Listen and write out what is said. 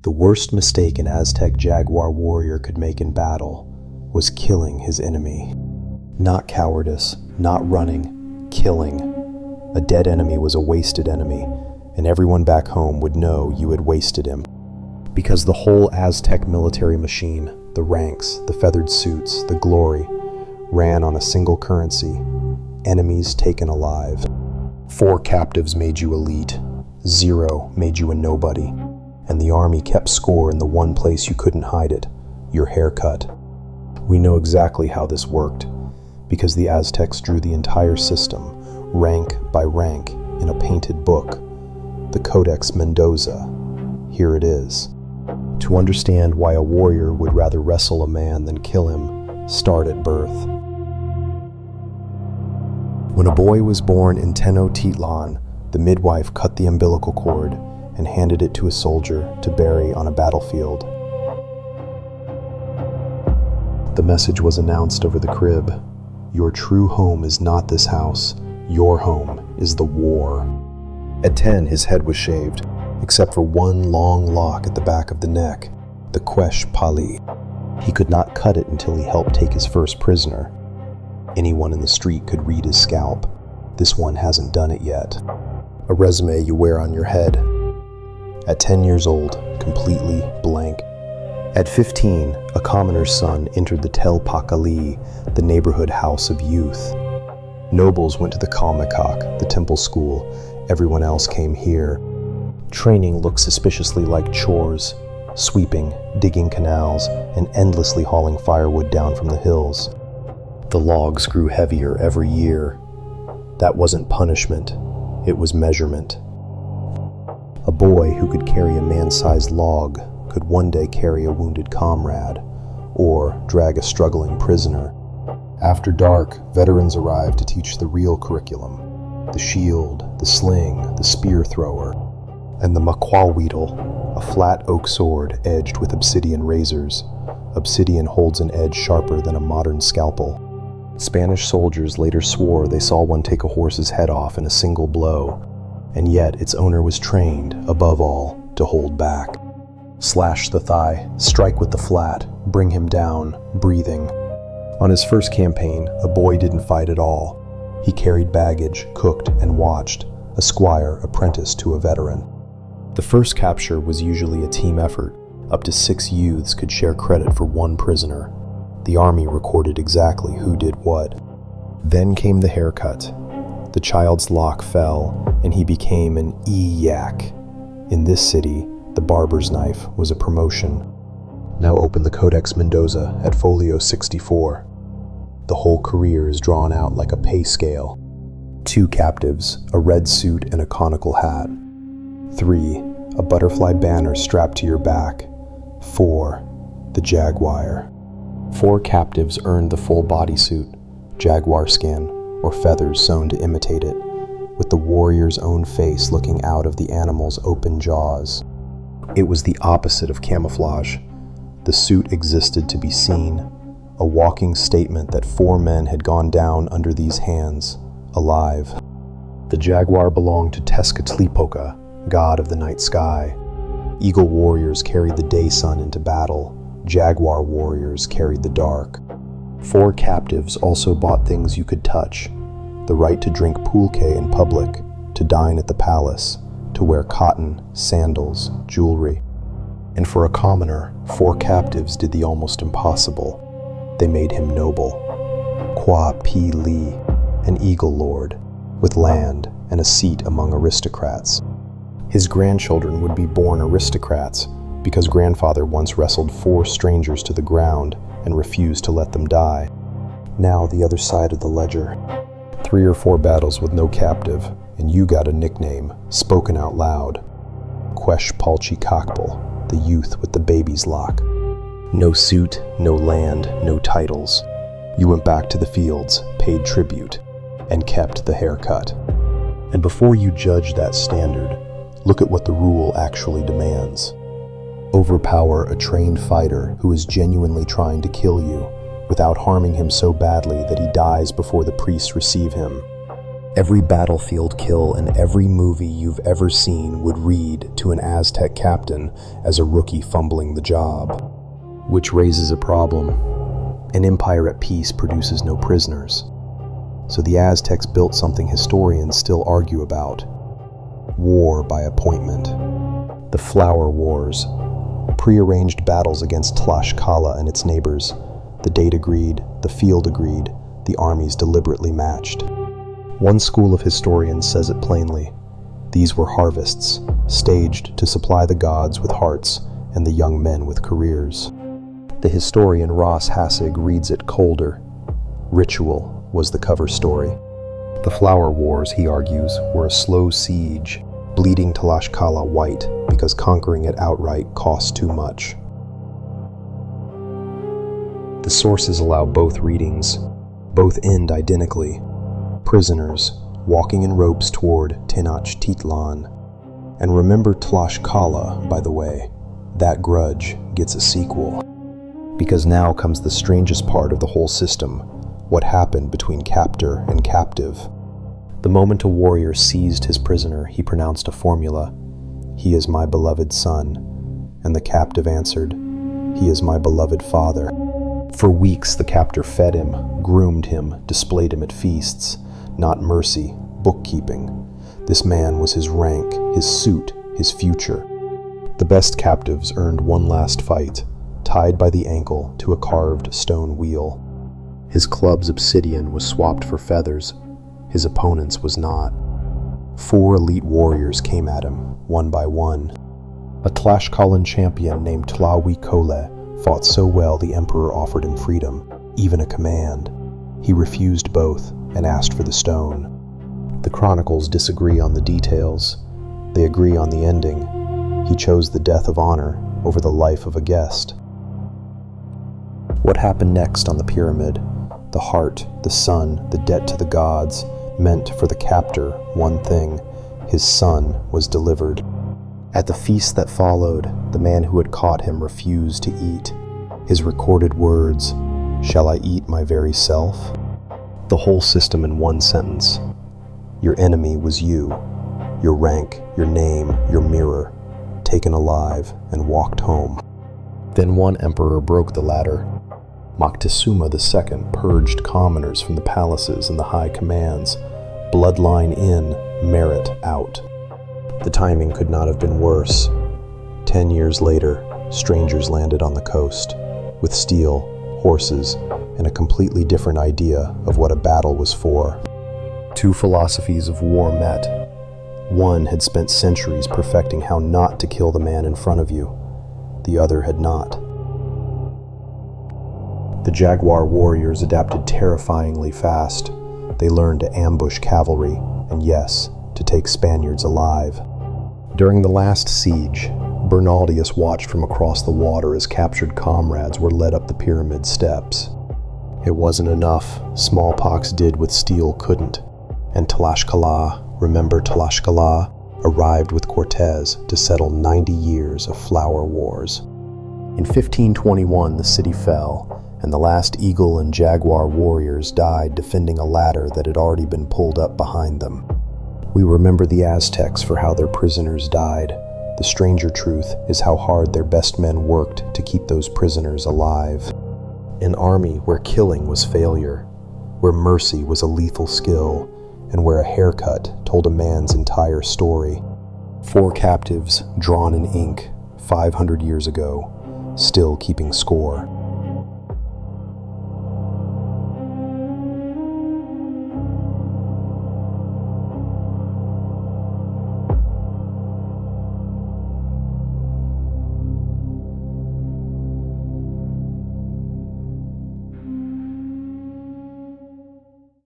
The worst mistake an Aztec Jaguar warrior could make in battle was killing his enemy. Not cowardice, not running, killing. A dead enemy was a wasted enemy, and everyone back home would know you had wasted him. Because the whole Aztec military machine, the ranks, the feathered suits, the glory, ran on a single currency: enemies taken alive. 4 captives made you elite, 0 made you a nobody, and the army kept score in the one place you couldn't hide it: your haircut. We know exactly how this worked, because the Aztecs drew the entire system, rank by rank, in a painted book, the Codex Mendoza. Here it is. To understand why a warrior would rather wrestle a man than kill him, start at birth. When a boy was born in Tenochtitlan, the midwife cut the umbilical cord and handed it to a soldier to bury on a battlefield. The message was announced over the crib: your true home is not this house, your home is the war. At 10, his head was shaved, except for one long lock at the back of the neck, the Quesh Pali. He could not cut it until he helped take his first prisoner. Anyone in the street could read his scalp. This one hasn't done it yet. A resume you wear on your head. At 10 years old, completely blank. At 15, a commoner's son entered the Tel Pakali, the neighborhood house of youth. Nobles went to the Kalmikak, the temple school. Everyone else came here. Training looked suspiciously like chores: sweeping, digging canals, and endlessly hauling firewood down from the hills. The logs grew heavier every year. That wasn't punishment, it was measurement. A boy who could carry a man-sized log could one day carry a wounded comrade, or drag a struggling prisoner. After dark, veterans arrived to teach the real curriculum: the shield, the sling, the spear thrower, and the makwalweedle, a flat oak sword edged with obsidian razors. Obsidian holds an edge sharper than a modern scalpel. Spanish soldiers later swore they saw one take a horse's head off in a single blow, and yet its owner was trained, above all, to hold back. Slash the thigh, strike with the flat, bring him down, breathing. On his first campaign, a boy didn't fight at all. He carried baggage, cooked, and watched, a squire apprenticed to a veteran. The first capture was usually a team effort. Up to 6 youths could share credit for one prisoner. The army recorded exactly who did what. Then came the haircut. The child's lock fell, and he became an e-yak. In this city, the barber's knife was a promotion. Now open the Codex Mendoza at folio 64. The whole career is drawn out like a pay scale. 2 captives, a red suit and a conical hat. 3, a butterfly banner strapped to your back. 4, the Jaguar. 4 captives earned the full bodysuit, jaguar skin, or feathers sewn to imitate it, with the warrior's own face looking out of the animal's open jaws. It was the opposite of camouflage. The suit existed to be seen, a walking statement that 4 men had gone down under these hands, alive. The jaguar belonged to Tezcatlipoca, god of the night sky. Eagle warriors carried the day sun into battle. Jaguar warriors carried the dark. 4 captives also bought things you could touch: the right to drink pulque in public, to dine at the palace, to wear cotton, sandals, jewelry. And for a commoner, 4 captives did the almost impossible. They made him noble. Qua Pi Li, an eagle lord, with land and a seat among aristocrats. His grandchildren would be born aristocrats, because grandfather once wrestled 4 strangers to the ground and refused to let them die. Now the other side of the ledger. 3 or 4 battles with no captive, and you got a nickname, spoken out loud. Quesh Palchi Kakbal, the youth with the baby's lock. No suit, no land, no titles. You went back to the fields, paid tribute, and kept the haircut. And before you judge that standard, look at what the rule actually demands. Overpower a trained fighter who is genuinely trying to kill you, without harming him so badly that he dies before the priests receive him. Every battlefield kill and every movie you've ever seen would read to an Aztec captain as a rookie fumbling the job. Which raises a problem. An empire at peace produces no prisoners. So the Aztecs built something historians still argue about. War by appointment. The Flower Wars. Prearranged battles against Tlaxcala and its neighbors. The date agreed, the field agreed, the armies deliberately matched. One school of historians says it plainly. These were harvests, staged to supply the gods with hearts and the young men with careers. The historian Ross Hassig reads it colder. Ritual was the cover story. The Flower Wars, he argues, were a slow siege, bleeding Tlaxcala white because conquering it outright cost too much. The sources allow both readings. Both end identically. Prisoners, walking in ropes toward Tenochtitlan. And remember Tlaxcala, by the way. That grudge gets a sequel. Because now comes the strangest part of the whole system, what happened between captor and captive. The moment a warrior seized his prisoner, he pronounced a formula. "He is my beloved son." And the captive answered, "He is my beloved father." For weeks the captor fed him, groomed him, displayed him at feasts. Not mercy, bookkeeping. This man was his rank, his suit, his future. The best captives earned one last fight, tied by the ankle to a carved stone wheel. His club's obsidian was swapped for feathers. His opponent's was not. 4 elite warriors came at him, one by one. A Tlaxcalan champion named Tlahuicole fought so well the emperor offered him freedom, even a command. He refused both and asked for the stone. The chronicles disagree on the details. They agree on the ending. He chose the death of honor over the life of a guest. What happened next on the pyramid? The heart, the sun, the debt to the gods, meant for the captor one thing: his son was delivered. At the feast that followed, the man who had caught him refused to eat. His recorded words, "Shall I eat my very self?" The whole system in one sentence. Your enemy was you, your rank, your name, your mirror, taken alive and walked home. Then one emperor broke the ladder. Moctezuma II purged commoners from the palaces and the high commands. Bloodline in, merit out. The timing could not have been worse. 10 years later, strangers landed on the coast, with steel, horses, and a completely different idea of what a battle was for. 2 philosophies of war met. One had spent centuries perfecting how not to kill the man in front of you. The other had not. The Jaguar warriors adapted terrifyingly fast. They learned to ambush cavalry, and yes, to take Spaniards alive. During the last siege, Bernaldius watched from across the water as captured comrades were led up the pyramid steps. It wasn't enough. Smallpox did what steel couldn't. And Tlaxcala, remember Tlaxcala, arrived with Cortez to settle 90 years of flower wars. In 1521, the city fell, and the last eagle and jaguar warriors died defending a ladder that had already been pulled up behind them. We remember the Aztecs for how their prisoners died. The stranger truth is how hard their best men worked to keep those prisoners alive. An army where killing was failure, where mercy was a lethal skill, and where a haircut told a man's entire story. 4 captives drawn in ink 500 years ago, still keeping score.